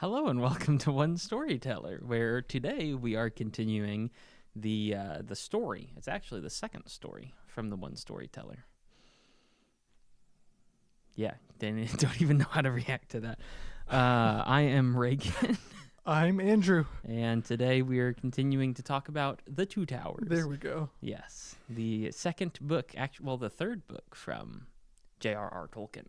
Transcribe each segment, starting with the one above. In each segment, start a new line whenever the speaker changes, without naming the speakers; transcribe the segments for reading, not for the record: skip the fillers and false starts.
Hello and welcome to One Storyteller, where today we are continuing the story. It's actually the second story from the One Storyteller. Yeah, don't even know how to react to that. I am Reagan,
I'm Andrew.
and today we are continuing to talk about The Two Towers.
There we go.
Yes, the second book, the third book from J.R.R. Tolkien.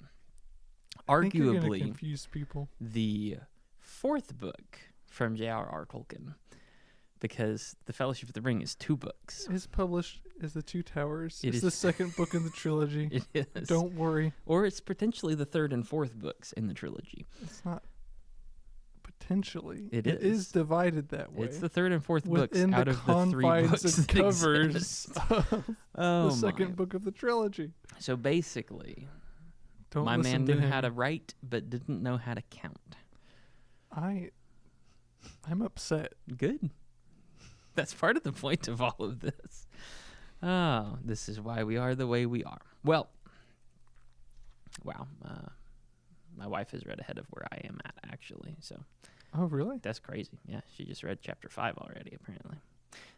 I think you're gonna
Arguably,
confuse people.
the fourth book from J.R.R. Tolkien, because The Fellowship of the Ring is two books.
It's published as The Two Towers.
It
It's
is-
the second book in the trilogy.
It is.
Don't worry.
Or it's potentially the third and fourth books in the trilogy.
It's not potentially.
It
It
is.
is divided that way.
It's the third and fourth books
within
out
the
of the three
confines
books
and
that
covers
exist.
of
Oh,
the second
my.
book of the trilogy.
So basically,
Don't
my
listen
man
to
knew
him.
how to write but didn't know how to count.
I'm upset.
Good. That's part of the point of all of this. Oh, this is why we are the way we are. Well, wow. My wife has read ahead of where I am at, actually. So
Oh, really?
that's crazy. Yeah, she just read chapter 5 already, apparently.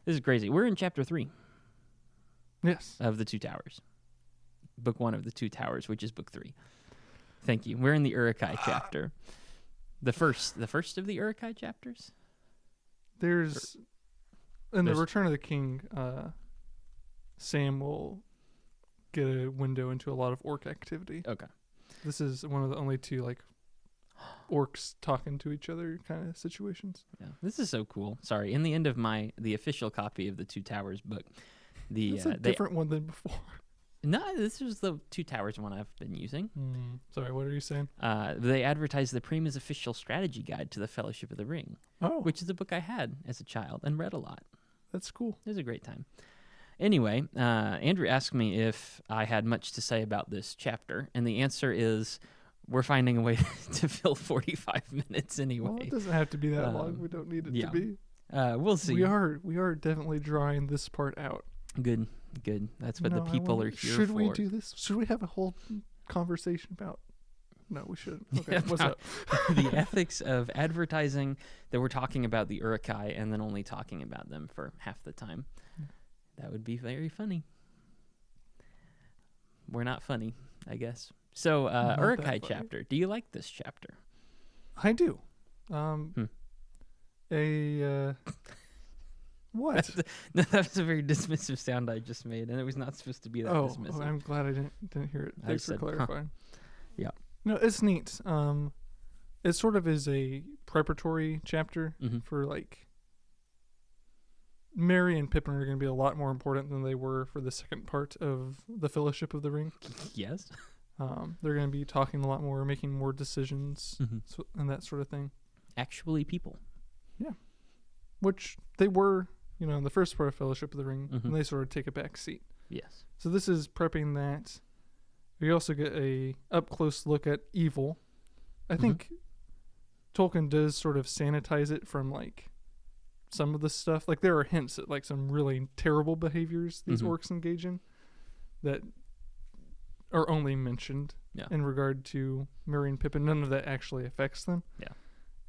This is crazy. We're in chapter 3
Yes.
of The Two Towers. Book 1 of The Two Towers, which is book 3. Thank you. We're in the Uruk-Hai chapter. The first of the Uruk-Hai chapters?
There's in the
There's-
Return of the King, Sam will get a window into a lot of orc activity.
Okay.
This is one of the only two like orcs talking to each other kind of situations.
Yeah, this is so cool. Sorry, in the end of the official copy of the Two Towers book,
It's a different one than before.
this was the Two Towers one I've been using.
Sorry, what are you saying?
They advertised the Prima's official strategy guide to the Fellowship of the Ring,
Oh,
which is a book I had as a child and read a lot.
that's cool.
It was a great time. Anyway, Andrew asked me if I had much to say about this chapter, and the answer is we're finding a way to fill 45 minutes anyway.
Well, it doesn't have to be that long. We don't need it
yeah.
to be.
We'll see.
We are definitely drawing this part out.
Good. That's what the
No, I
people
wonder-
are here
Should
for.
we do this? Should we have a whole conversation about? No, we shouldn't. Okay, what's
About
up?
the ethics of advertising that we're talking about the Uruk-Hai and then only talking about them for half the time. That would be very funny. We're not funny, I guess. So,
Not that
Uruk-Hai
funny.
chapter. Do you like this chapter?
I do.
Hmm.
What?
No, that was a very dismissive sound I just made, and it was not supposed to be that dismissive.
I'm glad I didn't hear it.
I
Thanks for
said, huh.
clarifying.
Yeah.
No, it's neat. It sort of is a preparatory chapter
Mhm.
for like Merry and Pippin are going to be a lot more important than they were for the second part of the Fellowship of the Ring.
Yes.
They're going to be talking a lot more, making more decisions,
Mhm.
and that sort of thing.
Actually, people.
Which they were, in the first part of Fellowship of the Ring,
Mhm.
and they sort of take a back seat.
Yes.
So this is prepping that. We also get a up close look at evil. I
Mhm.
think Tolkien does sort of sanitize it from like some of the stuff. Like there are hints at like some really terrible behaviors these
Mhm.
orcs engage in that are only mentioned
Yeah.
in regard to Merry and Pippin. None of that actually affects them.
Yeah.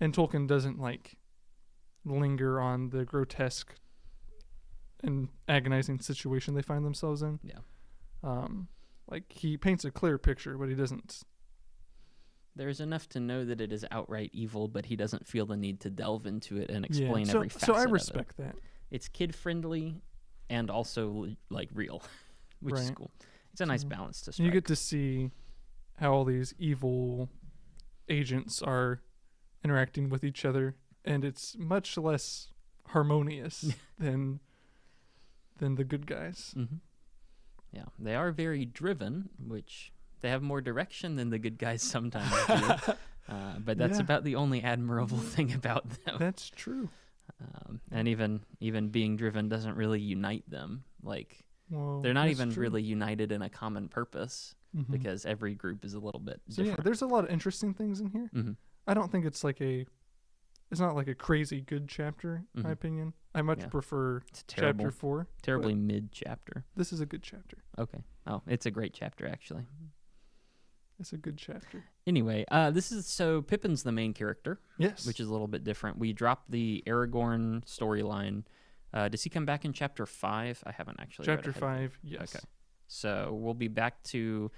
And Tolkien doesn't like linger on the grotesque and agonizing situation they find themselves in.
Yeah.
Like he paints a clear picture, but he doesn't.
There's enough to know that it is outright evil, but he doesn't feel the need to delve into it and explain
So
every facet
I
of it.
respect that.
It's kid friendly and also like real, which is
Right.
cool. It's a nice
So
balance to strike.
You get to see how all these evil agents are interacting with each other, and it's much less harmonious than the good guys.
Hmm. Yeah, they are very driven, which they have more direction than the good guys sometimes do. But that's
Yeah.
about the only admirable thing about them.
That's true.
And even being driven doesn't really unite them. Like
Well,
they're not
that's
even
true.
really united in a common purpose
Mhm.
because every group is a little bit
So yeah,
different.
there's a lot of interesting things in here.
Hmm.
I don't think it's not like a crazy good chapter, in my
Mhm.
opinion. I much
Yeah.
prefer
It's terrible,
chapter 4.
terribly mid chapter.
This is a good chapter.
Okay. Oh, it's a great chapter actually.
It's a good chapter.
Anyway, so Pippin's the main character,
Yes.
which is a little bit different. We dropped the Aragorn storyline. Does he come back in chapter 5? I haven't actually read
Chapter
ahead.
5, yes.
Okay. So we'll be back to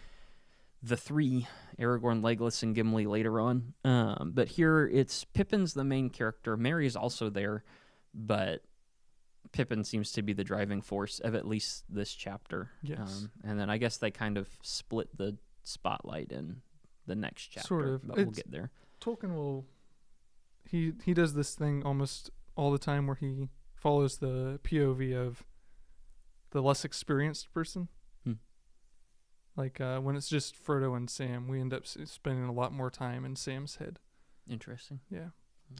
the 3, Aragorn, Legolas, and Gimli later on. But here it's Pippin's the main character. Merry's also there, but Pippin seems to be the driving force of at least this chapter.
Yes.
And then I guess they kind of split the spotlight in the next chapter.
Sort of.
But we'll get there.
Tolkien will... He does this thing almost all the time where he follows the POV of the less experienced person. Like when it's just Frodo and Sam, we end up spending a lot more time in Sam's head.
Interesting.
Yeah.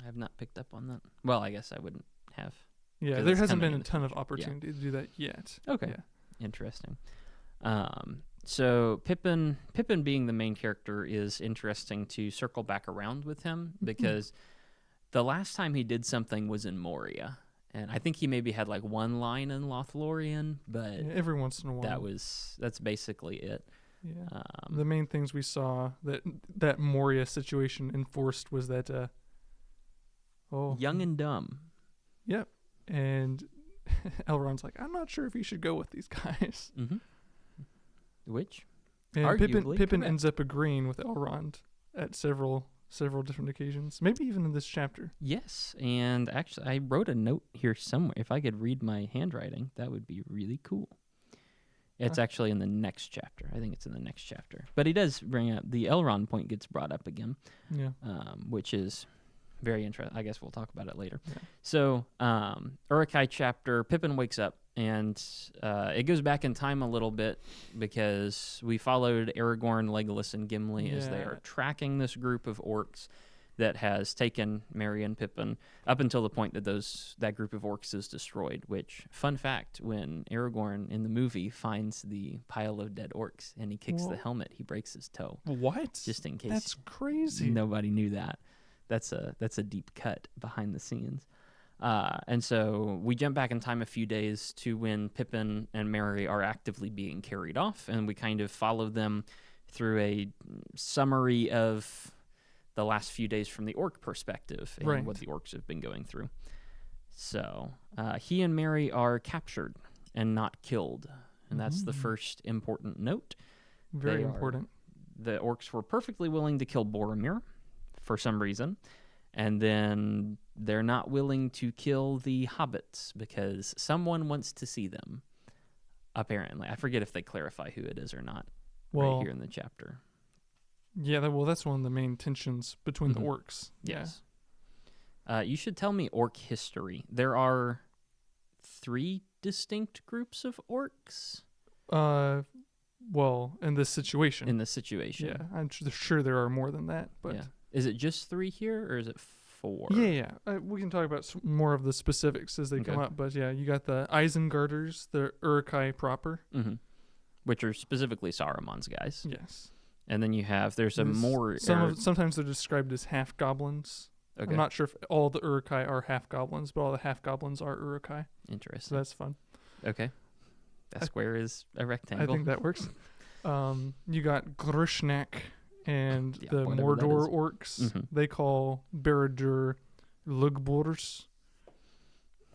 I have not picked up on that. Well, I guess I wouldn't have.
Yeah,
'Cause
there
it's
hasn't
coming
been
in
a
the
ton of
future.
opportunity to do that yet.
Okay.
Yeah.
Interesting. So Pippin being the main character is interesting to circle back around with him because the last time he did something was in Moria. And I think he maybe had like one line in Lothlorien, but
Yeah, every once in a while.
that's basically it.
Yeah. The main things we saw that Moria situation enforced was that
Young and Dumb.
Yep. And Elrond's like, I'm not sure if you should go with these guys.
Mm-hmm. Which?
And
Arguably
Pippin
correct.
ends up agreeing with Elrond at several different occasions. Maybe even in this chapter.
Yes, and actually I wrote a note here somewhere. If I could read my handwriting, that would be really cool. It's actually in the next chapter. I think it's in the next chapter. But he does bring up, the Elrond point gets brought up again,
Yeah.
which is very interesting. I guess we'll talk about it later.
Yeah.
So, Uruk-Hai chapter, Pippin wakes up, and it goes back in time a little bit because we followed Aragorn, Legolas, and Gimli as they are tracking this group of orcs that has taken Merry and Pippin up until the point that that group of orcs is destroyed, which, fun fact, when Aragorn in the movie finds the pile of dead orcs and he kicks the helmet, he breaks his toe.
What?
Just in case.
That's crazy.
Nobody knew that. That's a deep cut behind the scenes. And so we jump back in time a few days to when Pippin and Merry are actively being carried off, and we kind of follow them through a summary of the last few days from the orc perspective and what the orcs have been going through. So he and Merry are captured and not killed, and that's the first important note.
Very important.
The orcs were perfectly willing to kill Boromir for some reason, and then they're not willing to kill the hobbits because someone wants to see them, apparently. I forget if they clarify who it is or not right here in the chapter.
Yeah, that's one of the main tensions between the orcs.
Yes. You should tell me orc history. There are 3 distinct groups of orcs?
Well, in this situation.
In this situation.
Yeah, I'm sure there are more than that. But
yeah. Is it just 3 here, or is it 4?
Yeah. We can talk about more of the specifics as they come up. But yeah, you got the Isengarders, the Uruk-Hai proper.
Mm-hmm. Which are specifically Saruman's guys.
Yes.
And then you have,
sometimes they're described as half-goblins. Okay. I'm not sure if all the Uruk-Hai are half-goblins, but all the half-goblins are Uruk-Hai.
Interesting.
So that's fun.
Okay. That square is a rectangle.
I think that works. You got Grishnak and the
whatever
Mordor orcs.
Mm-hmm.
They call Barad-dûr Lugbors.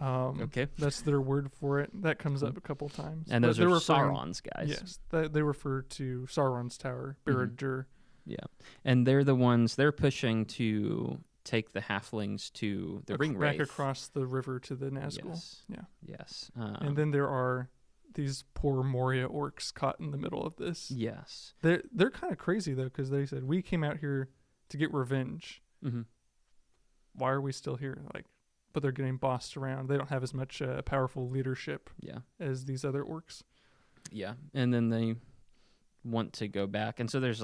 Okay.
That's their word for it. That comes up a couple times.
And those are Sauron's guys.
Yes. They refer to Sauron's tower, Barad-dûr.
Yeah. And they're the ones, they're pushing to take the halflings to the Ringwraith.
Back across the river to the Nazgul.
Yes.
Yeah.
Yes.
And then there are these poor Moria orcs caught in the middle of this.
Yes.
They're kind of crazy, though, because they said, we came out here to get revenge.
Mm-hmm.
Why are we still here? But they're getting bossed around. They don't have as much powerful leadership as these other orcs. Yeah.
And then they want to go back. And so there's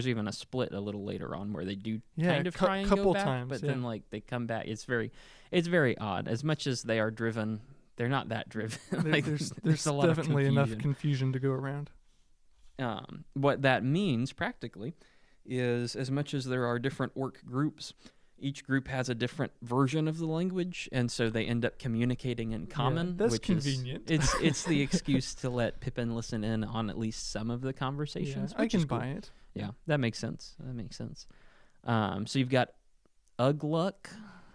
even a split a little later on where they do kind of try and go back,
times,
but then they come back. It's very odd. As much as they are driven, they're not that driven.
There's
a lot
definitely
of
enough confusion to go around.
What that means practically is, as much as there are different orc groups each group has a different version of the language, and so they end up communicating in common.
that's
which
convenient.
It's the excuse to let Pippin listen in on at least some of the conversations.
I
which
can
is cool.
buy it.
Yeah, that makes sense. So you've got Ugluk.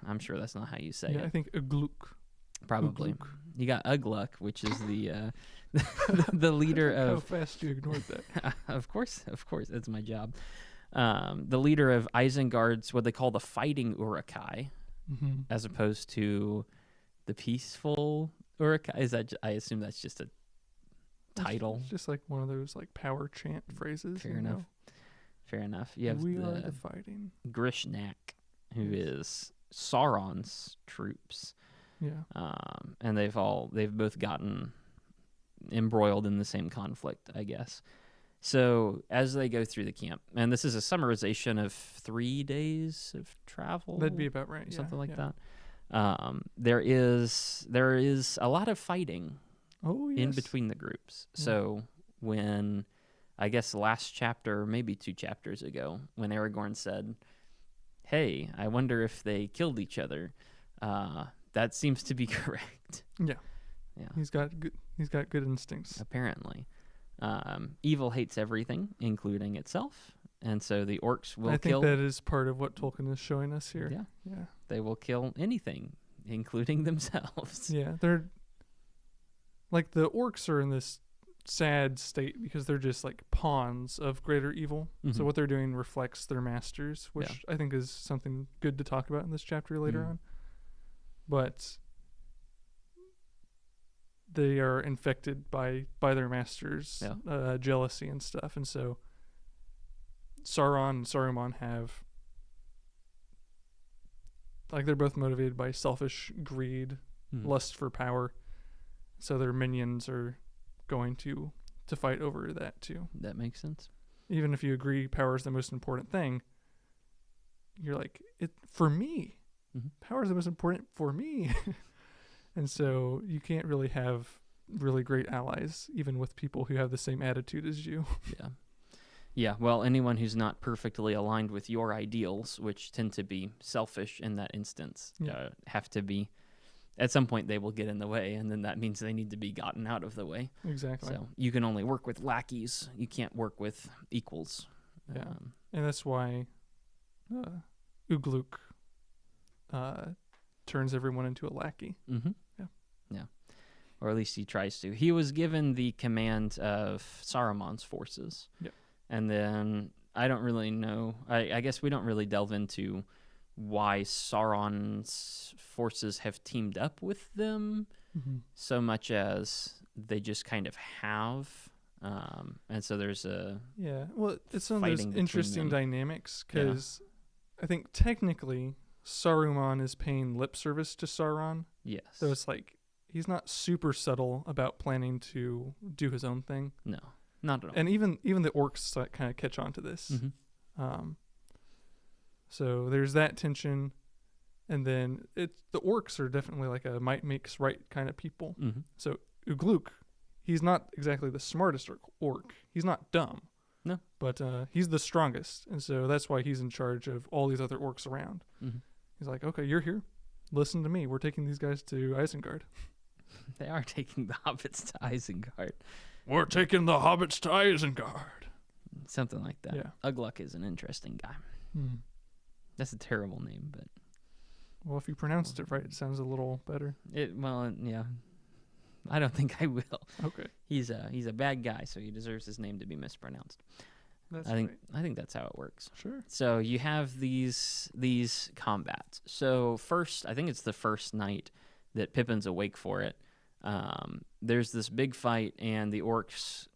I'm sure that's not how you say
Yeah,
it.
I think Uruk.
Probably.
Ugluk.
You got Ugluk, which is the the leader
How
of.
fast you ignored that.
Of course, that's my job. The leader of Isengard's what they call the fighting Uruk-Hai,
Mm-hmm.
as opposed to the peaceful Uruk-Hai. Is that? I assume that's just a title.
It's just like one of those like power chant phrases.
Fair enough. Fair enough. You have
We are
the
the fighting.
Grishnak, who
Yes.
is Sauron's troops,
Yeah.
and they've both gotten embroiled in the same conflict, I guess. So as they go through the camp, and this is a summarization of 3 days of travel,
That'd be about right.
something like
yeah.
that. There is a lot of fighting
Oh, yes.
in between the groups.
Yeah.
So when, I guess last chapter, maybe 2 chapters ago, when Aragorn said, "Hey, I wonder if they killed each other," that seems to be correct.
Yeah.
Yeah,
He's got good instincts.
apparently. Evil hates everything, including itself, and so the orcs will
I
kill.
think that is part of what Tolkien is showing us here.
Yeah,
Yeah.
they will kill anything, including themselves.
Yeah. They're like the orcs are in this sad state because they're just like pawns of greater evil.
Mhm.
So what they're doing reflects their masters, which I think is something good to talk about in this chapter later
Mhm.
on. But they are infected by their masters' jealousy and stuff, and so Sauron and Saruman have like they're both motivated by selfish greed,
Mhm.
lust for power. So their minions are going to fight over that too.
That makes sense.
Even if you agree power is the most important thing, you're like, it for me.
Mhm.
Power is the most important for me. And so you can't really have really great allies, even with people who have the same attitude as you.
Yeah. Yeah, well, anyone who's not perfectly aligned with your ideals, which tend to be selfish in that instance,
Yeah.
have to be, at some point they will get in the way, and then that means they need to be gotten out of the way.
Exactly.
So you can only work with lackeys. You can't work with equals.
Yeah. And that's why Ugluk turns everyone into a lackey.
Mm-hmm.
Yeah.
Yeah. Or at least he tries to. He was given the command of Saruman's forces.
Yep.
And then I don't really know. I guess we don't really delve into why Sauron's forces have teamed up with them
Mm-hmm.
so much as they just kind of have. And so there's a...
Yeah. Well, it's one of
fighting
those
between
interesting
them.
dynamics because I think technically Saruman is paying lip service to Sauron.
Yes.
So it's like he's not super subtle about planning to do his own thing.
No, not at all.
And even the orcs kind of catch on to this.
Mm-hmm.
So there's that tension, and then the orcs are definitely like a might makes right kind of people.
Mm-hmm.
So Ugluk, he's not exactly the smartest orc. He's not dumb.
No.
But he's the strongest, and so that's why he's in charge of all these other orcs around.
Mm-hmm.
He's like, okay, you're here. Listen to me. We're taking these guys to Isengard.
They are taking the hobbits to Isengard.
We're taking the hobbits to Isengard.
Something like that.
Yeah.
Ugluk is an interesting guy.
Hmm.
That's a terrible name, but
Well, if you pronounced it right, it sounds a little better.
yeah. I don't think I will.
Okay.
He's a bad guy, so he deserves his name to be mispronounced.
That's
I think that's how it works.
Sure.
So you have these combats. So first, I think it's the first night that Pippin's awake for it. There's this big fight, and the orcs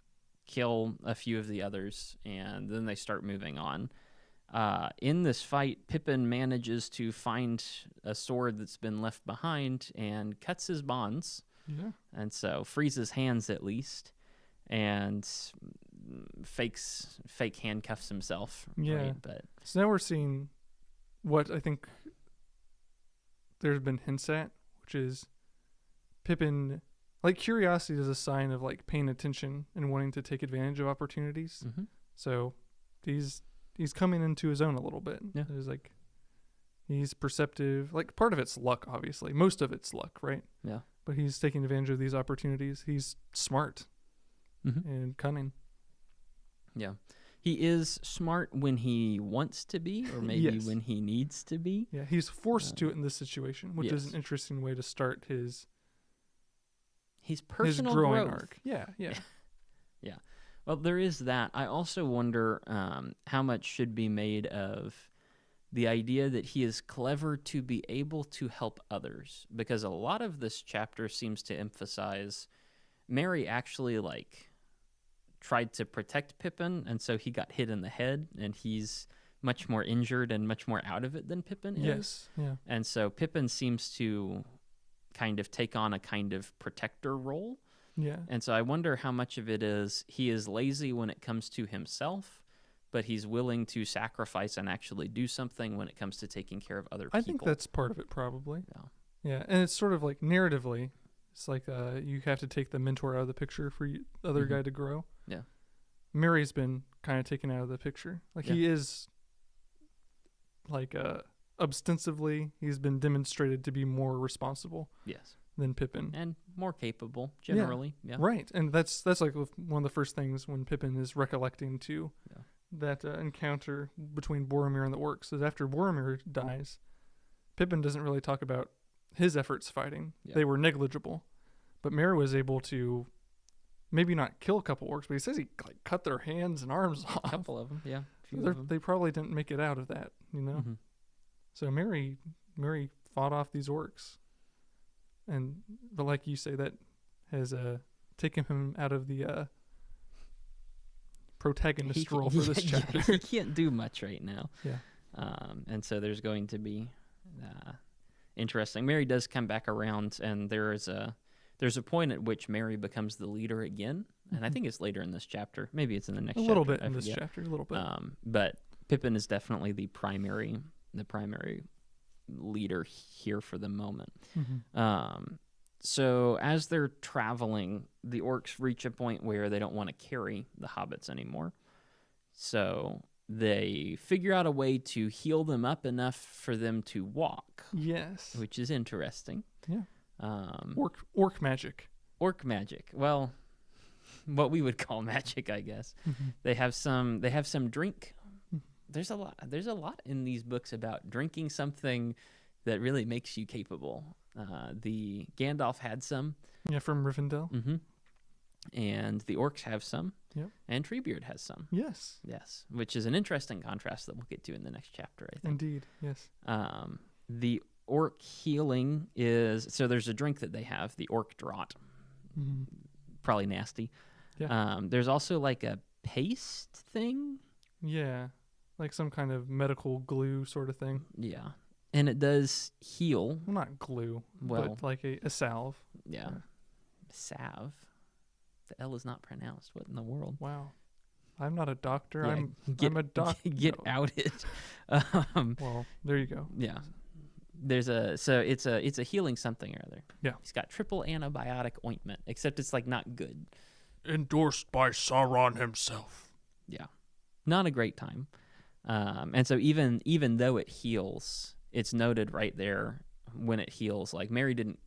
kill a few of the others, and then they start moving on. In this fight, Pippin manages to find a sword that's been left behind and cuts his bonds,
Yeah.
and so frees his hands at least, and fake handcuffs himself.
Yeah.
Right? But
So now we're seeing what I think there's been hints at, which is Pippin, like curiosity is a sign of like paying attention and wanting to take advantage of opportunities.
mhm.
So he's coming into his own a little bit.
Yeah.
There's like He's perceptive. Like, part of it's luck, obviously. Most of it's luck, right?
Yeah.
But he's taking advantage of these opportunities. He's smart and cunning.
Yeah. He is smart when he wants to be, or maybe
Yes.
when he needs to be.
Yeah, he's forced to it in this situation, which is
yes.
an interesting way to start his
personal
growing
growth.
arc. Yeah, yeah.
Yeah. Well, there is that. I also wonder how much should be made of the idea that he is clever to be able to help others, because a lot of this chapter seems to emphasize Merry actually tried to protect Pippin, and so he got hit in the head, and he's much more injured and much more out of it than Pippin is.
Yes, yeah.
And so Pippin seems to kind of take on a kind of protector role.
Yeah.
And so I wonder how much of it is he is lazy when it comes to himself, but he's willing to sacrifice and actually do something when it comes to taking care of other people.
I think that's part of it, probably.
Yeah.
Yeah, and it's sort of like narratively, it's like you have to take the mentor out of the picture for the other guy to grow.
Yeah.
Mary's been kind of taken out of the picture. Like, he is, like, ostensibly, he's been demonstrated to be more responsible
Yes.
than Pippin.
And more capable, generally. Yeah.
Right, and that's like one of the first things when Pippin is recollecting to that encounter between Boromir and the orcs, is after Boromir dies, Pippin doesn't really talk about his efforts fighting.
Yeah.
They were negligible. But Merry was able to maybe not kill a couple orcs, but he says he cut their hands and arms off.
A couple of them, yeah. A few of them.
They probably didn't make it out of that, you know?
Mhm.
So Merry fought off these orcs. But like you say, that has taken him out of the protagonist role for this chapter.
He can't do much right now.
Yeah.
And so there's going to be interesting. Merry does come back around, and there's a point at which Merry becomes the leader again, and I think it's later in this chapter. Maybe it's in the next chapter.
A little bit
I
in this
forget.
chapter, a little bit.
But Pippin is definitely the primary leader here for the moment. So as they're traveling, the orcs reach a point where they don't want to carry the hobbits anymore. So they figure out a way to heal them up enough for them to walk.
Yes.
Which is interesting.
Yeah. Orc magic.
Orc magic. Well, what we would call magic, I guess. They have some drink. There's a lot in these books about drinking something that really makes you capable. The Gandalf had some.
Yeah, from Rivendell.
And the orcs have some.
Yep.
And Treebeard has some.
Yes.
Yes, which is an interesting contrast that we'll get to in the next chapter, I think.
Indeed, yes.
The orc healing is, so there's a drink that they have, the orc draught. Probably nasty.
Yeah.
There's also like a paste thing.
Yeah, like some kind of medical glue sort of thing.
Yeah. And it does heal.
Well, not glue,
Well,
but like a salve.
Yeah. Salve. The L is not pronounced. What in the world?
Wow. I'm not a doctor.
Yeah,
I'm a doctor.
Get outed.
Well, there you go.
Yeah. It's a healing something or other.
Yeah.
He's got triple antibiotic ointment, except it's like not good.
Endorsed by Sauron himself.
Yeah. Not a great time. And so even though it heals, it's noted right there when it heals. Like, Merry didn't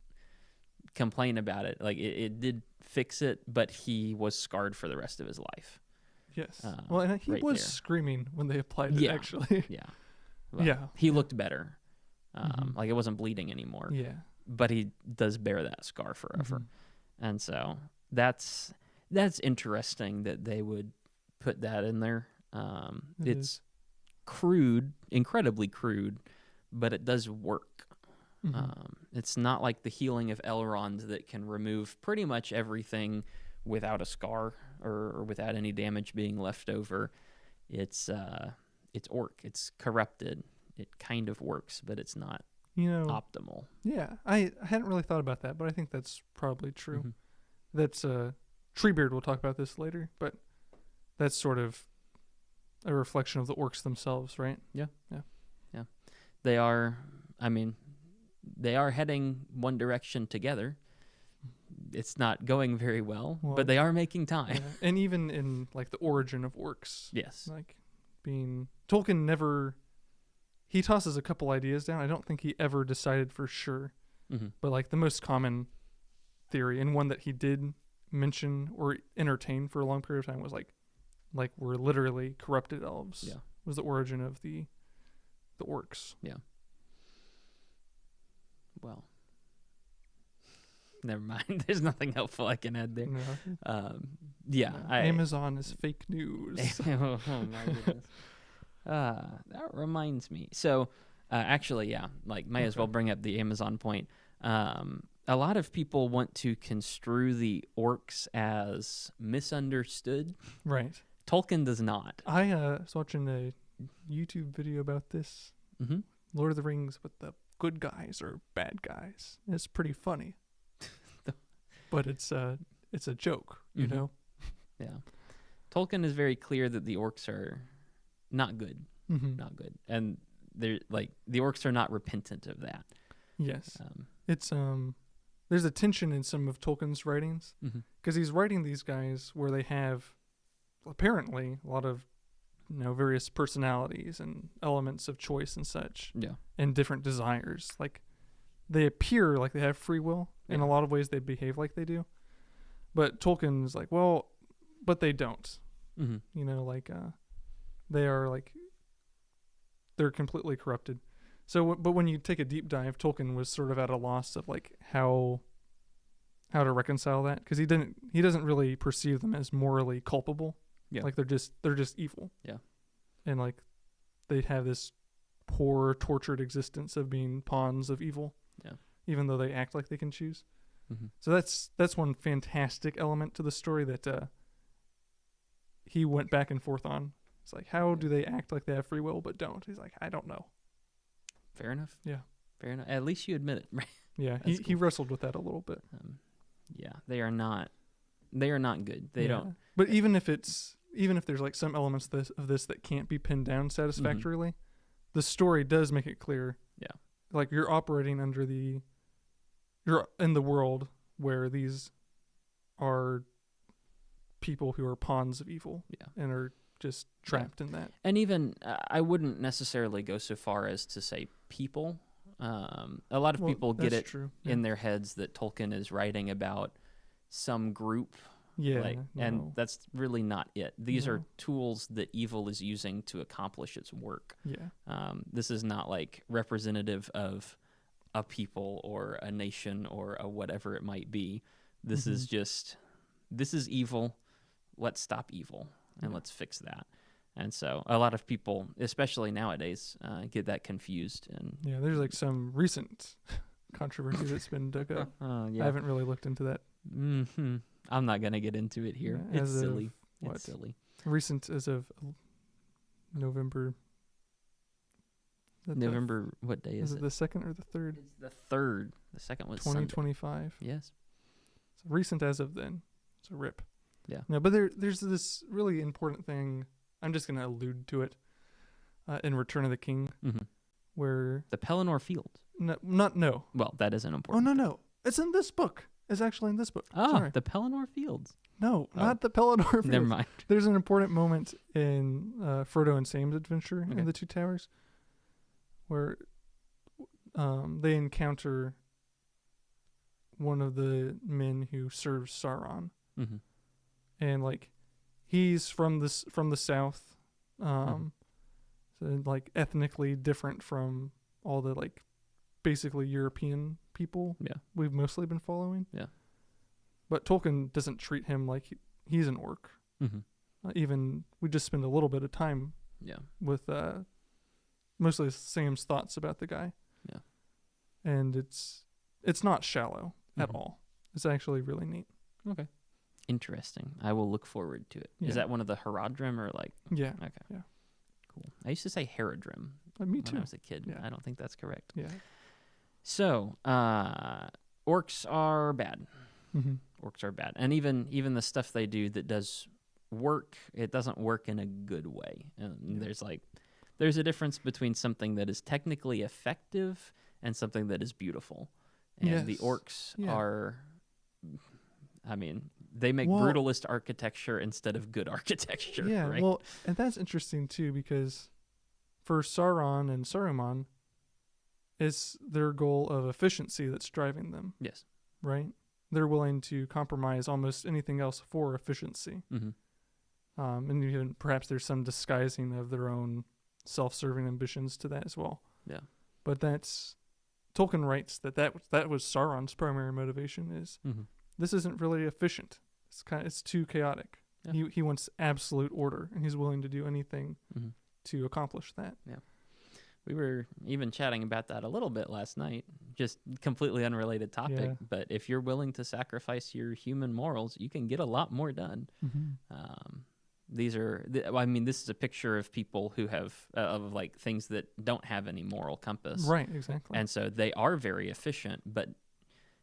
complain about it. Like, it did fix it, but he was scarred for the rest of his life.
Yes. Well, and he
right
was
there.
screaming when they applied it, actually.
Yeah. Well,
yeah.
He looked better. Like, it wasn't bleeding anymore.
Yeah.
But he does bear that scar forever. And so that's interesting that they would put that in there. It's crude, incredibly crude, but it does work. It's not like the healing of Elrond that can remove pretty much everything without a scar or without any damage being left over. It's orc. It's corrupted. It kind of works, but it's not optimal.
Yeah, I hadn't really thought about that, but I think that's probably true. That's Treebeard will talk about this later, but that's sort of a reflection of the orcs themselves, right?
Yeah. They are heading one direction together. It's not going very well, but they are making time.
Yeah. And even in like the origin of orcs.
Yes.
Like Tolkien never, he tosses a couple ideas down. I don't think he ever decided for sure.
Mm-hmm.
But like the most common theory, and one that he did mention or entertain for a long period of time, was like we're literally corrupted elves.
Yeah.
Was the origin of the orcs.
Yeah. Well, never mind. There's nothing helpful I can add there.
No.
Yeah.
No. Amazon is fake news.
Oh my goodness. That reminds me. So, actually, yeah, like may as well bring up the Amazon point. A lot of people want to construe the orcs as misunderstood.
Right.
Tolkien does not.
I was watching a YouTube video about this.
Mm-hmm.
Lord of the Rings with the good guys or bad guys. It's pretty funny. But it's a joke, you know?
Yeah. Tolkien is very clear that the orcs are not good.
Mm-hmm.
Not good. And they're like the orcs are not repentant of that.
Yes. It's there's a tension in some of Tolkien's writings because he's writing these guys where they have apparently a lot of various personalities and elements of choice and such.
Yeah.
And different desires. Like they appear like they have free will. In a lot of ways they behave like they do. But Tolkien's like, well, but they don't.
Mm-hmm.
You know, like they are like they're completely corrupted. So, but when you take a deep dive, Tolkien was sort of at a loss of like how to reconcile that, because he doesn't really perceive them as morally culpable.
Yeah,
like they're just evil.
Yeah, and
like they have this poor, tortured existence of being pawns of evil.
Yeah,
even though they act like they can choose.
Mm-hmm.
So that's one fantastic element to the story that he went back and forth on. It's like, how do they act like they have free will but don't? He's like, I don't know.
Fair enough.
Yeah.
Fair enough. At least you admit it, right?
Yeah, he wrestled with that a little bit.
Yeah, they are not good. They don't.
But even if there's like some elements of this that can't be pinned down satisfactorily, the story does make it clear.
Yeah.
Like you're operating you're in the world where these are people who are pawns of evil.
Yeah.
And are just trapped in that.
And even I wouldn't necessarily go so far as to say people. A lot of people get it in their heads that Tolkien is writing about some group.
Yeah.
And that's really not it. These are tools that evil is using to accomplish its work.
Yeah.
This is not like representative of a people or a nation or a whatever it might be. This is just, this is evil. Let's stop evil and let's fix that. And so a lot of people, especially nowadays, get that confused. And
yeah, there's like some recent controversy that's been dug up. I haven't really looked into that.
Mm-hmm. I'm not going to get into it here.
Yeah,
it's silly. It's silly.
Recent as of November.
November, what day is it?
Is it the 2nd or the 3rd?
It's the 3rd. The 2nd was
2025.
Yes.
So recent as of then. It's a rip.
Yeah.
No, but there's this really important thing. I'm just going to allude to it in Return of the King, where
the Pelennor Fields.
No.
Well, that isn't important.
Oh no. It's in this book. It's actually in this book.
Oh,
sorry.
the Pelennor Fields.
No, not the Pelennor Fields.
Never mind.
There's an important moment in Frodo and Sam's adventure in the Two Towers, where they encounter one of the men who serves Sauron, and like he's from the south, so like ethnically different from all the like basically European people we've mostly been following. Yeah, but Tolkien doesn't treat him like he's an orc. Even we just spend a little bit of time with mostly Sam's thoughts about the guy. Yeah, and it's not shallow at all. It's actually really neat.
Okay. Interesting. I will look forward to it. Yeah. Is that one of the Haradrim or like?
Yeah.
Okay.
Yeah.
Cool. I used to say Haradrim.
Me too.
When I was a kid. Yeah. I don't think that's correct.
Yeah.
So, orcs are bad. Orcs are bad, and even the stuff they do that does work, it doesn't work in a good way. And there's a difference between something that is technically effective and something that is beautiful. And the orcs are, I mean, they make brutalist architecture instead of good architecture.
Yeah,
right?
well, and that's interesting too, because for Sauron and Saruman, it's their goal of efficiency that's driving them,
Yes.
right? They're willing to compromise almost anything else for efficiency.
Mm-hmm.
And even perhaps there's some disguising of their own self-serving ambitions to that as well.
Yeah.
But that's Tolkien writes that was Sauron's primary motivation is
Mm-hmm.
this isn't really efficient. It's too chaotic.
Yeah.
He wants absolute order, and he's willing to do anything
Mm-hmm.
to accomplish that.
We were even chatting about that a little bit last night, just completely unrelated topic.
Yeah.
But if you're willing to sacrifice your human morals, you can get a lot more done. This is a picture of people who have, of like things that don't have any moral compass.
Right, exactly.
And so they are very efficient, but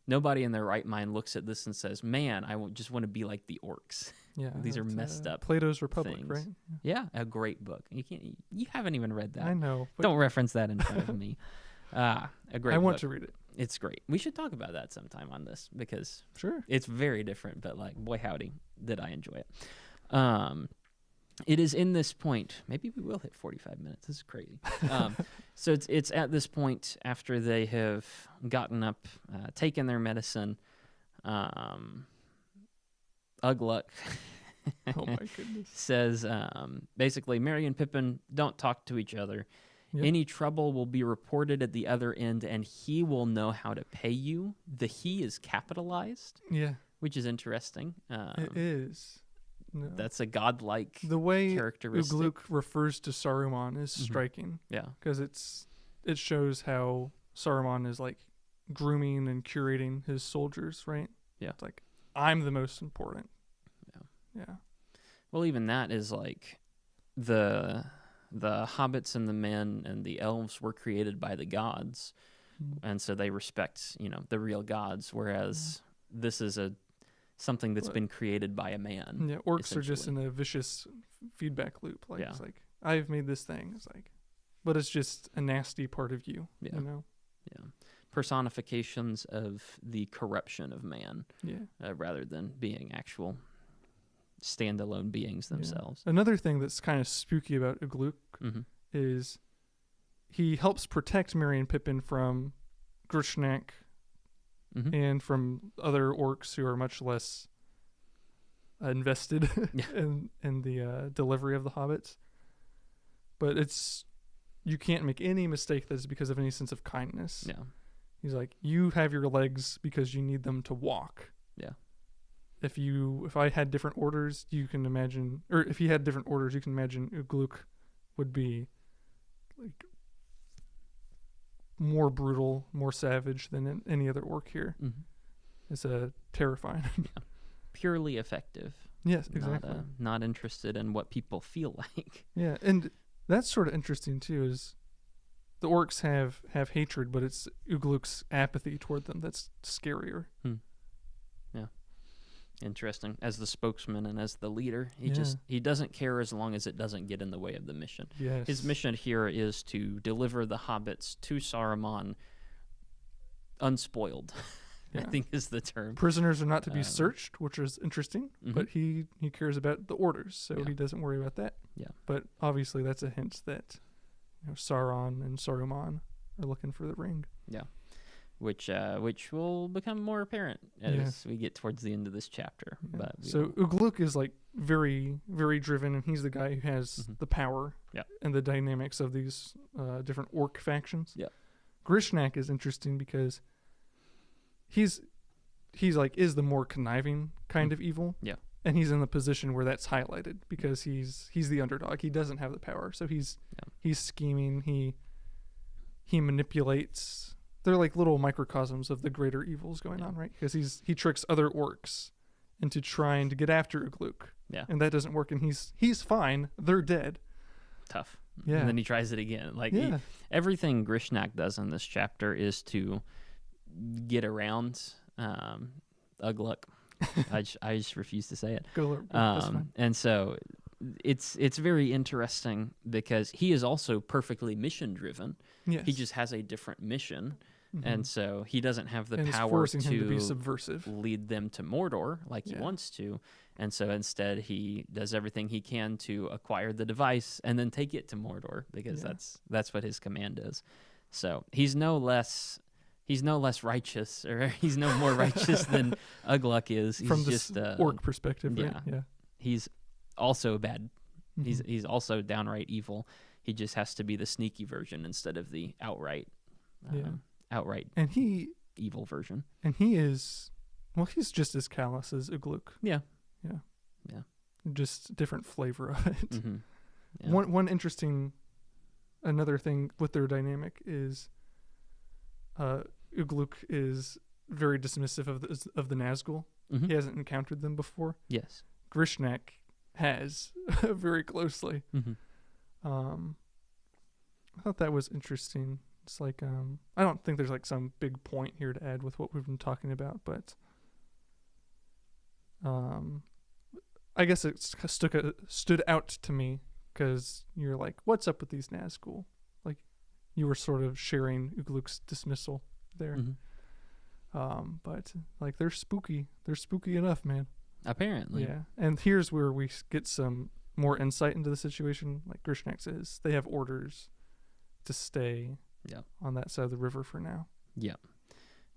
nobody in their right mind looks at this and says, man, just want to be like the orcs.
Yeah,
These are messed up
Plato's Republic,
things.
right?
Yeah, a great book. You haven't even read that.
I know. But
Don't reference that in front of me. A great
I
book.
want to read it.
It's great. We should talk about that sometime on this because
Sure.
it's very different, but like, boy, howdy, did I enjoy it. It is in this point, maybe we will hit 45 minutes. This is crazy. So it's at this point after they have gotten up, taken their medicine, Ugluk
Oh my goodness.
says, basically, Merry and Pippin don't talk to each other.
Yep.
Any trouble will be reported at the other end, and he will know how to pay you. The he is capitalized,
Yeah,
which is interesting.
it is. No.
That's a godlike
The way
characteristic.
Ugluk refers to Saruman is
Mhm.
striking
Yeah,
because it shows how Saruman is like grooming and curating his soldiers, right?
Yeah.
It's like I'm the most important.
Yeah.
Yeah.
well, even that is like the hobbits and the men and the elves were created by the gods, and so they respect the real gods, whereas this is something that's
But-
been created by a man.
Yeah, orcs are just
essentially.
in a vicious feedback loop. Like
Yeah.
it's like I've made this thing. It's like, but it's just a nasty part of you.
Yeah.
You know.
Yeah, personifications of the corruption of man,
Yeah.
rather than being actual standalone beings
Yeah.
themselves.
Another thing that's kind of spooky about Ugluk
Mm-hmm.
is he helps protect Merry and Pippin from Grishnak
Mm-hmm.
and from other orcs who are much less invested
Yeah.
in the delivery of the hobbits. But you can't make any mistake that it's because of any sense of kindness.
Yeah,
He's like, you have your legs because you need them to walk.
Yeah.
If I had different orders, you can imagine, or if he had different orders, you can imagine Ugluk would be like more brutal, more savage than any other orc here.
mm-hmm.
It's terrifying.
Purely effective.
Yes, exactly.
Not interested in what people feel like.
Yeah, and that's sort of interesting too. Is the orcs have hatred, but it's Ugluk's apathy toward them that's scarier.
Interesting. As the spokesman and as the leader,
Yeah.
he doesn't care as long as it doesn't get in the way of the mission.
Yes,
His mission here is to deliver the hobbits to Saruman unspoiled. I
Yeah.
think is the term.
Prisoners are not to be
Um,
searched, which is interesting.
Mhm.
But he cares about the orders, so
Yeah.
he doesn't worry about that.
Yeah.
But obviously, that's a hint that Sauron and Saruman are looking for the ring.
Which will become more apparent as we get towards the end of this chapter.
Yeah.
But we
So
won't-
Ugluk is like very, very driven, and he's the guy who has
Mhm.
the power
Yeah.
and the dynamics of these different orc factions.
Yeah.
Grishnak is interesting because he's like is the more conniving kind of evil.
Yeah.
And he's in the position where that's highlighted because he's the underdog. He doesn't have the power, so he's scheming. He manipulates. They're like little microcosms of the greater evils going
Yeah.
on, right? Because he tricks other orcs into trying to get after Ugluk.
Yeah.
And that doesn't work, and he's fine. They're dead.
tough.
Yeah.
And then he tries it again. Like
Yeah.
everything Grishnak does in this chapter is to get around Ugluk. I just refuse to say it.
That's fine.
And so it's very interesting because he is also perfectly mission driven.
Yes.
He just has a different mission. And so he doesn't have the
and it's
power
forcing him to be
to
subversive.
lead them to Mordor like he wants to. And so instead he does everything he can to acquire the device and then take it to Mordor, because that's what his command is. So he's no less righteous, or he's no more righteous than Ugluk is. He's
From
just
this orc perspective, right?
Yeah. He's also bad. He's also downright evil. He just has to be the sneaky version instead of the outright
and
evil version.
And he is, well, he's just as callous as Ugluk.
Yeah.
Just different flavor of it.
Mm-hmm. Yeah.
One interesting, another thing with their dynamic is, Ugluk is very dismissive of the Nazgul.
Mm-hmm.
He hasn't encountered them before.
Yes.
Grishnak has very closely.
Mm-hmm.
I thought that was interesting. It's like, I don't think there's like some big point here to add with what we've been talking about, but I guess it stood out to me because you're like, what's up with these Nazgul? Like, you were sort of sharing Ugluk's dismissal there.
Mm-hmm.
But like, they're spooky. They're spooky enough, man.
Apparently.
Yeah. And here's where we get some more insight into the situation. Like Grishnak says, they have orders to stay on that side of the river for now.
Yeah.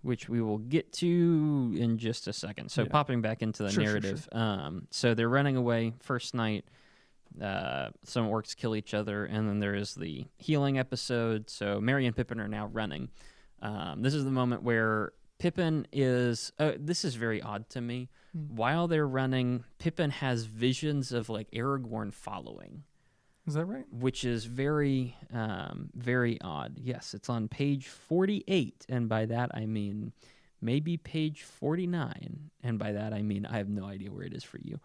Which we will get to in just a second. So popping back into the narrative. Sure. So they're running away first night. Some orcs kill each other, and then there is the healing episode. So Merry and Pippin are now running. This is the moment where Pippin is... this is very odd to me. While they're running, Pippin has visions of like Aragorn following.
Is that right?
Which is very, very odd. Yes, it's on page 48, and by that I mean maybe page 49, and by that I mean I have no idea where it is for you.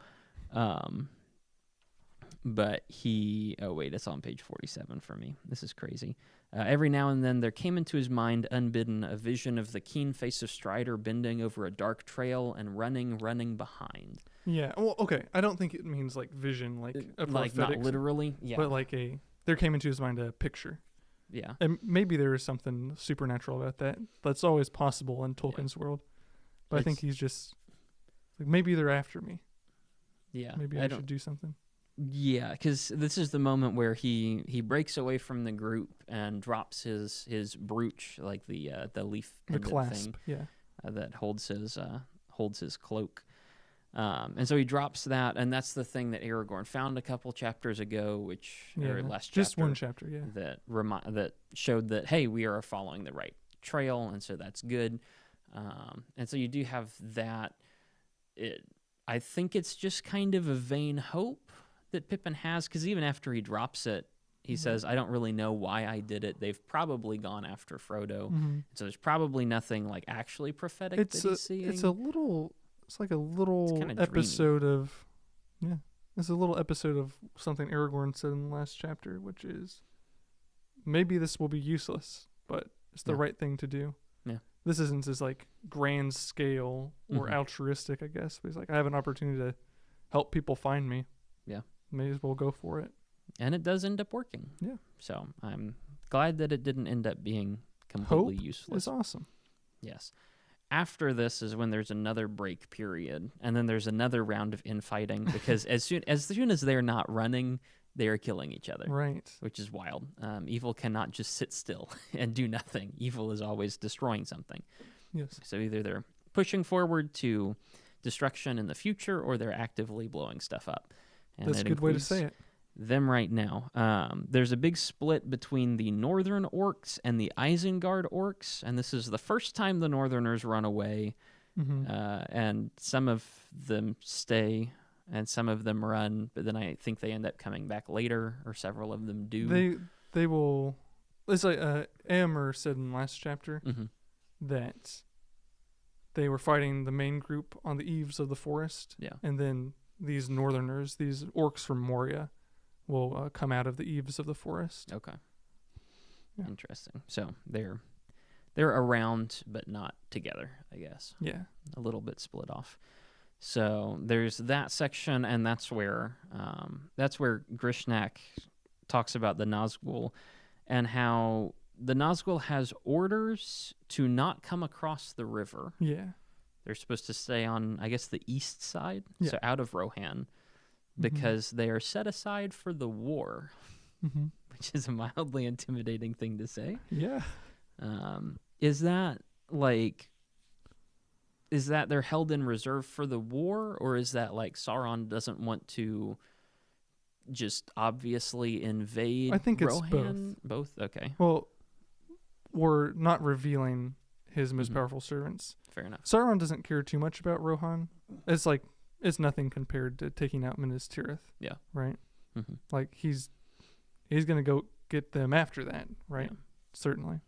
But it's on page 47 for me. This is crazy. Every now and then there came into his mind, unbidden, a vision of the keen face of Strider bending over a dark trail and running behind.
Yeah. Well, okay. I don't think it means like vision, like a
like not literally. Yeah.
But like there came into his mind a picture.
Yeah.
And maybe there is something supernatural about that. That's always possible in Tolkien's world. But I think he's just like, maybe they're after me.
Yeah.
Maybe I should do something.
Yeah, because this is the moment where he breaks away from the group and drops his brooch, like the leaf
clasp
thing, that holds his cloak, and so he drops that, and that's the thing that Aragorn found a couple chapters ago, or last chapter,
just one chapter,
that showed that, hey, we are following the right trail, and so that's good, and so you do have that. I think it's just kind of a vain hope that Pippin has, because even after he drops it, he says, I don't really know why I did it. They've probably gone after Frodo. So there's probably nothing like actually prophetic that he's seeing.
It's like a little episode of, it's a little episode of something Aragorn said in the last chapter, which is, maybe this will be useless, but it's the right thing to do.
Yeah.
This isn't as like grand scale or altruistic, I guess. But he's like, I have an opportunity to help people find me.
Yeah.
May as well go for it.
And it does end up working.
Yeah.
So I'm glad that it didn't end up being completely useless.
It's awesome.
Yes. After this is when there's another break period, and then there's another round of infighting, because as soon as they're not running, they are killing each other.
Right.
Which is wild. Evil cannot just sit still and do nothing. Evil is always destroying something.
Yes.
So either they're pushing forward to destruction in the future, or they're actively blowing stuff up. And
that's a good way to say it.
Them right now. There's a big split between the northern orcs and the Isengard orcs, and this is the first time the northerners run away, and some of them stay and some of them run, but then I think they end up coming back later, or several of them do.
They will. It's like Eomer said in the last chapter that they were fighting the main group on the eaves of the forest, and then these northerners, these orcs from Moria, will come out of the eaves of the forest.
Okay. Yeah. Interesting. So they're around, but not together, I guess.
Yeah.
A little bit split off. So there's that section, and that's where Grishnak talks about the Nazgul and how the Nazgul has orders to not come across the river.
Yeah.
They're supposed to stay on, I guess, the east side,
Yeah.
so out of Rohan, because they are set aside for the war, which is a mildly intimidating thing to say.
Yeah.
Is that they're held in reserve for the war, or is that like Sauron doesn't want to just obviously invade
I think it's
Rohan? Both? Okay.
Well, we're not revealing his most powerful servants.
Fair enough.
Sauron doesn't care too much about Rohan. It's nothing compared to taking out Minas Tirith.
Yeah.
Right?
Mm-hmm.
Like, he's going to go get them after that, right?
Yeah.
Certainly.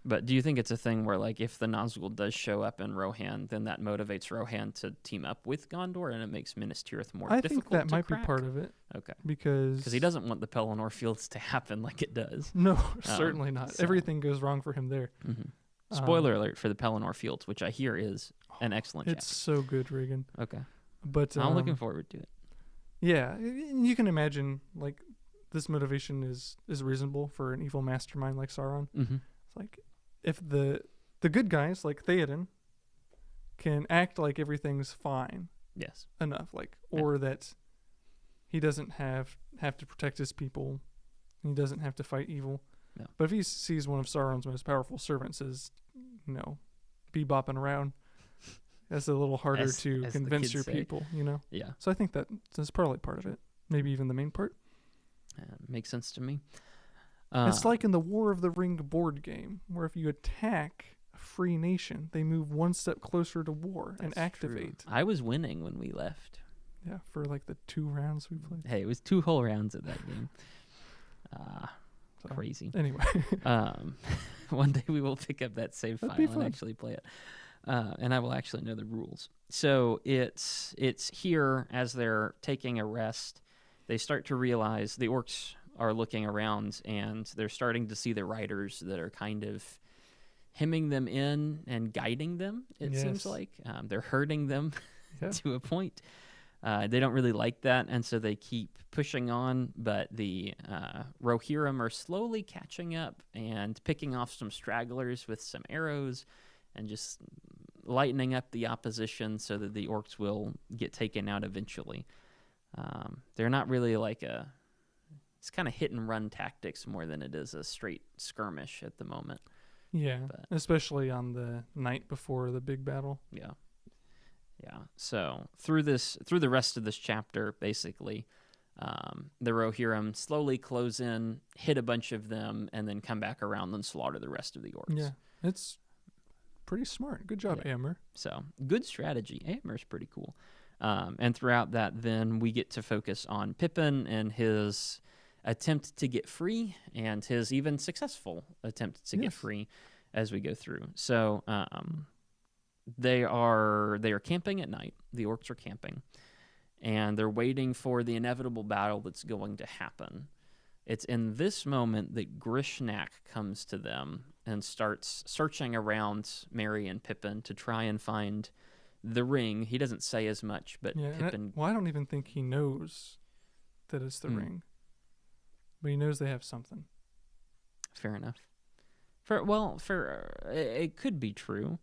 But do you think it's a thing where, like, if the Nazgul does show up in Rohan, then that motivates Rohan to team up with Gondor, and it makes Minas Tirith more difficult to
I think that might
crack?
be part of it.
Okay.
Because
he doesn't want the Pelennor Fields to happen like it does.
No, certainly not.
So.
Everything goes wrong for him there.
Mm-hmm. Spoiler alert for the Pelennor Fields, which I hear is an excellent
It's so good, Reagan.
Okay.
But
I'm looking forward to it.
Yeah, you can imagine, like, this motivation is reasonable for an evil mastermind like Sauron.
Mm-hmm.
It's like, if the good guys like Theoden can act like everything's fine,
yes,
enough, like, or that he doesn't have to protect his people, he doesn't have to fight evil.
No.
But if he sees one of Sauron's most powerful servants as, bebopping around, that's a little harder to convince your people,
Yeah.
So I think that's probably part of it. Maybe even the main part.
Makes sense to me.
It's like in the War of the Ring board game, where if you attack a free nation, they move one step closer to war and activate.
True. I was winning when we left.
Yeah, for like the 2 rounds we played.
Hey, it was 2 whole rounds of that game.
So,
crazy.
Anyway.
One day we will pick up that save file and actually play it. And I will actually know the rules. So it's here as they're taking a rest. They start to realize the orcs are looking around, and they're starting to see the riders that are kind of hemming them in and guiding them, it seems like. They're herding them to a point. They don't really like that, and so they keep pushing on, but the Rohirrim are slowly catching up and picking off some stragglers with some arrows and just lightening up the opposition so that the orcs will get taken out eventually. They're not really like it's kind of hit and run tactics more than it is a straight skirmish at the moment.
Yeah, especially on the night before the big battle.
Yeah. So through the rest of this chapter, basically, the Rohirrim slowly close in, hit a bunch of them, and then come back around and slaughter the rest of the orcs.
Yeah, it's pretty smart. Good job, Éomer.
So good strategy. Éomer's pretty cool. And throughout that, then we get to focus on Pippin and his attempt to get free, and his even successful attempt to get free as we go through. So they are camping at night. The orcs are camping, and they're waiting for the inevitable battle that's going to happen. It's in this moment that Grishnak comes to them and starts searching around Merry and Pippin to try and find the ring. He doesn't say as much, but Pippin...
I don't even think he knows that it's the ring. But he knows they have something.
Fair enough. It could be true.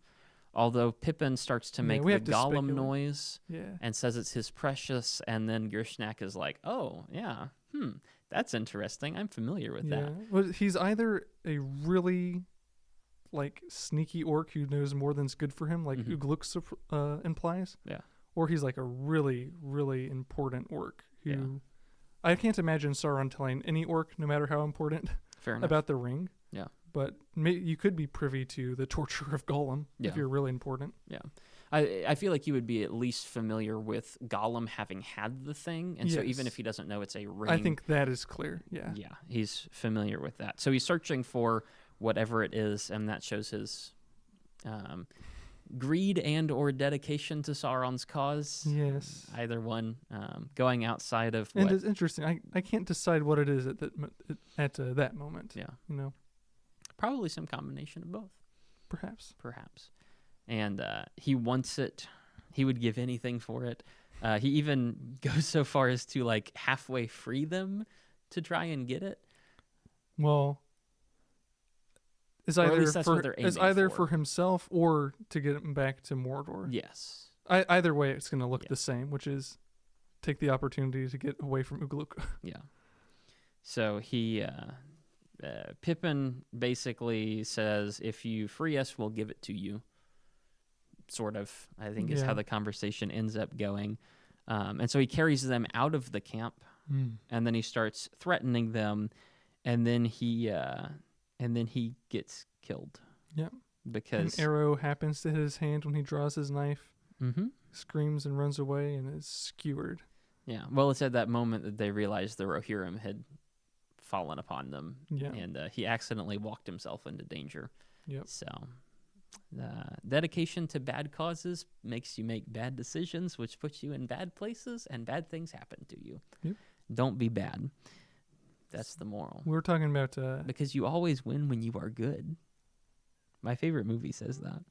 Although Pippin starts to make the Gollum noise and says it's his precious, and then Grishnak is like, oh, yeah, that's interesting. I'm familiar with that.
Well, he's either a really sneaky orc who knows more than's good for him, like Ugluk implies. Yeah. Or he's like a really, really important orc who I can't imagine Sauron telling any orc, no matter how important, about the ring. Yeah. But you could be privy to the torture of Gollum if you're really important.
Yeah. I feel like you would be at least familiar with Gollum having had the thing. And so even if he doesn't know it's a ring.
I think that is clear. Yeah.
Yeah. He's familiar with that. So he's searching for whatever it is, and that shows his greed and or dedication to Sauron's cause.
Yes.
Either one. Going outside of
And it's interesting. I can't decide what it is at that moment.
Yeah. Probably some combination of both.
Perhaps.
And he wants it. He would give anything for it. He even goes so far as to halfway free them to try and get it.
Well, is
Or at
either
least that's what they're
is
aiming
either
for.
for himself or to get him back to Mordor.
Yes.
Either way, it's going to look
Yeah.
the same, which is take the opportunity to get away from Ugluk.
Yeah. So Pippin basically says, if you free us, we'll give it to you. Sort of, I think, is how
Yeah.
the conversation ends up going. And so he carries them out of the camp, and then he starts threatening them, and then he gets killed.
Yeah.
Because
An arrow happens to hit his hand when he draws his knife,
Mhm.
screams and runs away, and is skewered.
Yeah. Well, it's at that moment that they realized the Rohirrim had fallen upon them,
Yeah.
and he accidentally walked himself into danger.
Yep.
So, dedication to bad causes makes you make bad decisions, which puts you in bad places, and bad things happen to you.
Yep.
Don't be bad. That's the moral.
We were talking about
Because you always win when you are good. My favorite movie says that.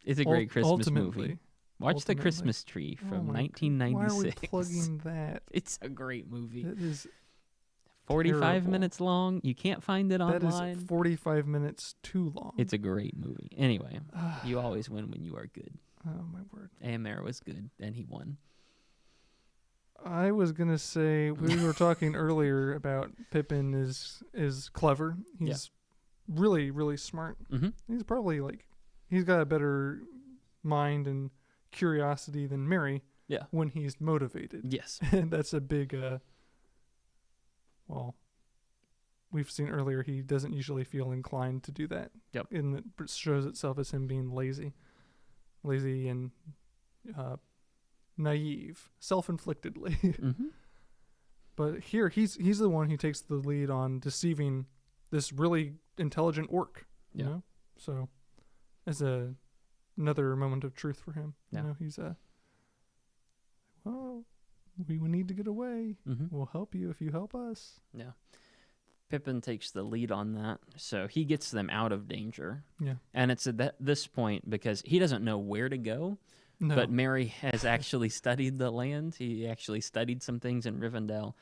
It's a great Christmas movie. Watch The Christmas Tree from 1996.
Why are we plugging that?
It's a great movie.
That is
45
terrible.
minutes long. You can't find it
That
online.
is 45 minutes too long.
It's a great movie. Anyway, you always win when you are good.
Oh my word.
Éomer was good, and he won.
I was gonna say we were talking earlier about Pippin is clever. He's really, really smart.
Mm-hmm.
He's probably he's got a better mind and curiosity than Merry.
Yeah.
When he's motivated.
Yes.
And that's a big we've seen earlier he doesn't usually feel inclined to do that.
Yep.
And it shows itself as him being lazy and naive, self-inflictedly.
Mm-hmm.
But here he's the one who takes the lead on deceiving this really intelligent orc. You
Yeah.
know, so as another moment of truth for him.
Yeah.
You know, he's well, we need to get away.
Mm-hmm.
We'll help you if you help us.
Yeah. Pippin takes the lead on that, so he gets them out of danger.
Yeah.
And it's at this point, because he doesn't know where to go,
No.
but Merry has actually studied the land. He actually studied some things in Rivendell.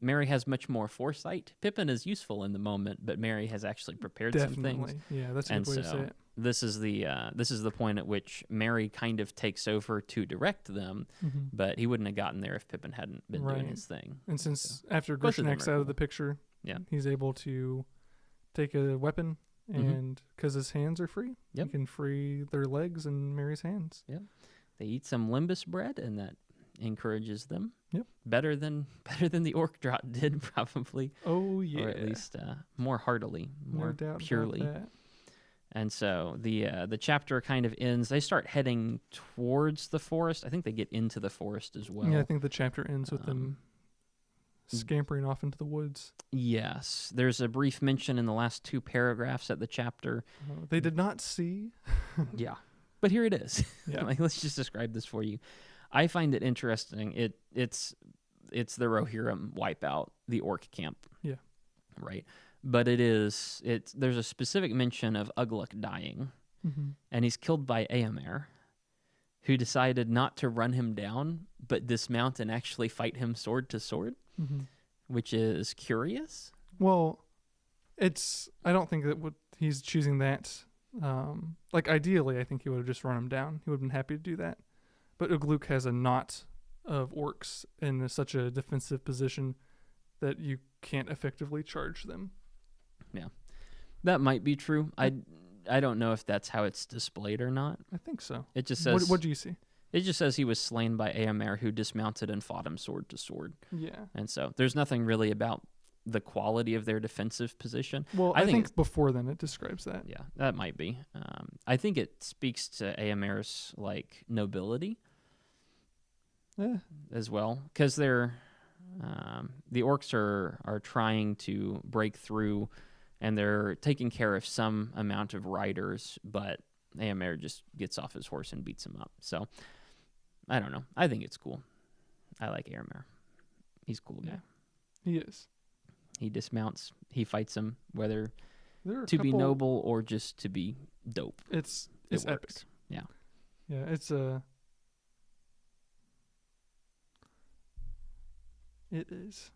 Merry has much more foresight. Pippin is useful in the moment, but Merry has actually prepared some things.
Definitely. Yeah, that's a
And
good way to say
so
it.
this is the point at which Merry kind of takes over to direct them,
Mhm.
but he wouldn't have gotten there if Pippin hadn't been doing
Right.
his thing.
And since after
both of them
Grishnek's
are
out of
cool.
the picture,
Yeah.
he's able to take a weapon,
Mhm.
and because his hands are free,
Yep.
he can free their legs and Mary's hands.
They eat some limbus bread, and that encourages them.
Yep.
Better than the orc drop did, probably,
Oh yeah,
or at least more heartily, more
no doubt
purely.
about that.
And so the chapter kind of ends. They start heading towards the forest. I think they get into the forest as well.
Yeah, I think the chapter ends with them scampering off into the woods.
Yes, there's a brief mention in the last 2 paragraphs at the chapter.
They did not see.
Yeah, but here it is.
Yeah.
Let's just describe this for you. I find it interesting. It's the Rohirrim wipe out the orc camp.
Yeah.
Right. But there's a specific mention of Ugluk dying,
Mm-hmm.
and he's killed by Éomer, who decided not to run him down, but dismount and actually fight him sword to sword,
Mm-hmm.
which is curious.
Well, I don't think that he's choosing that. Ideally, I think he would have just run him down. He would have been happy to do that. But Ugluk has a knot of orcs in such a defensive position that you can't effectively charge them.
That might be true. I don't know if that's how it's displayed or not.
I think so.
It just says
What do you see?
it just says he was slain by Éomer, who dismounted and fought him sword to sword.
Yeah.
And so there's nothing really about the quality of their defensive position.
Well,
I
I
think
think before then it describes that.
Yeah, that might be. I think it speaks to Éomer's nobility
Eh,
as well, because the orcs are trying to break through, and they're taking care of some amount of riders, but Éomer just gets off his horse and beats him up. So I don't know. I think it's cool. I like Éomer. He's a cool guy.
Yeah. He is.
He dismounts. He fights him, whether
There are a
to be
couple-
noble or just to be dope.
It's
It
epic.
works. Yeah.
Yeah, it is.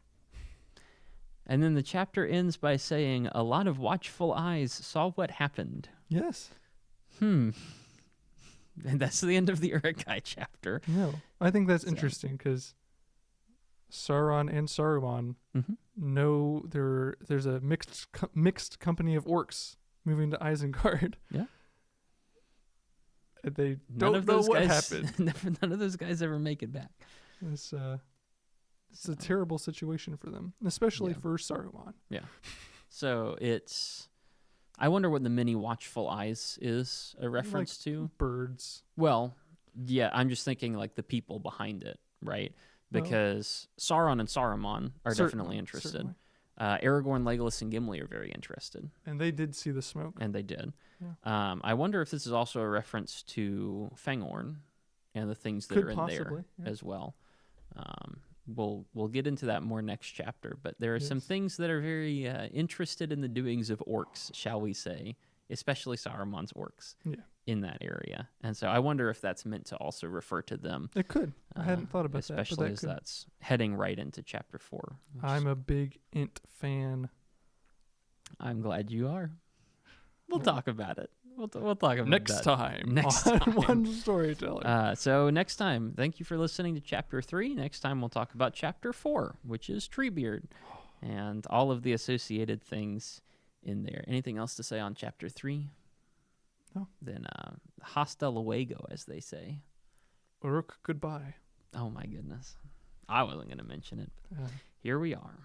And then the chapter ends by saying, a lot of watchful eyes saw what happened.
Yes.
And that's the end of the Uruk-Hai chapter.
No. I think that's
So-
interesting because Sauron and Saruman know there's a mixed company of orcs moving to Isengard.
Yeah.
And they
None
don't
of
know
those
what
guys,
happened.
none of those guys ever make it back.
It's a terrible situation for them, especially
Yeah.
for Saruman.
So I wonder what the many watchful eyes is a reference to.
Birds.
Well, yeah, I'm just thinking like the people behind it, right?
Well-
Because Sauron and Saruman are definitely interested.
Certainly.
Aragorn, Legolas, and Gimli are very interested,
And they did see the smoke.
and they did.
Yeah.
I wonder if this is also a reference to Fangorn and the things that
Could
are in
possibly,
there
yeah.
as well. We'll get into that more next chapter, but there are some
Yes.
things that are very interested in the doings of orcs, shall we say, especially Saruman's orcs in that area. And so I wonder if that's meant to also refer to them.
It could. I hadn't thought about that.
Especially
But that
as
could.
that's heading right into chapter 4.
I'm a big Int fan.
I'm glad you are. We'll talk about it. We'll talk about
Next
that
time.
next
on
time.
One Storyteller.
So next time, thank you for listening to chapter 3. Next time we'll talk about chapter 4, which is Treebeard, and all of the associated things in there. Anything else to say on chapter 3?
No.
Then hasta luego, as they say.
Uruk, goodbye.
Oh my goodness. I wasn't going to mention it.
Uh,
Here we are.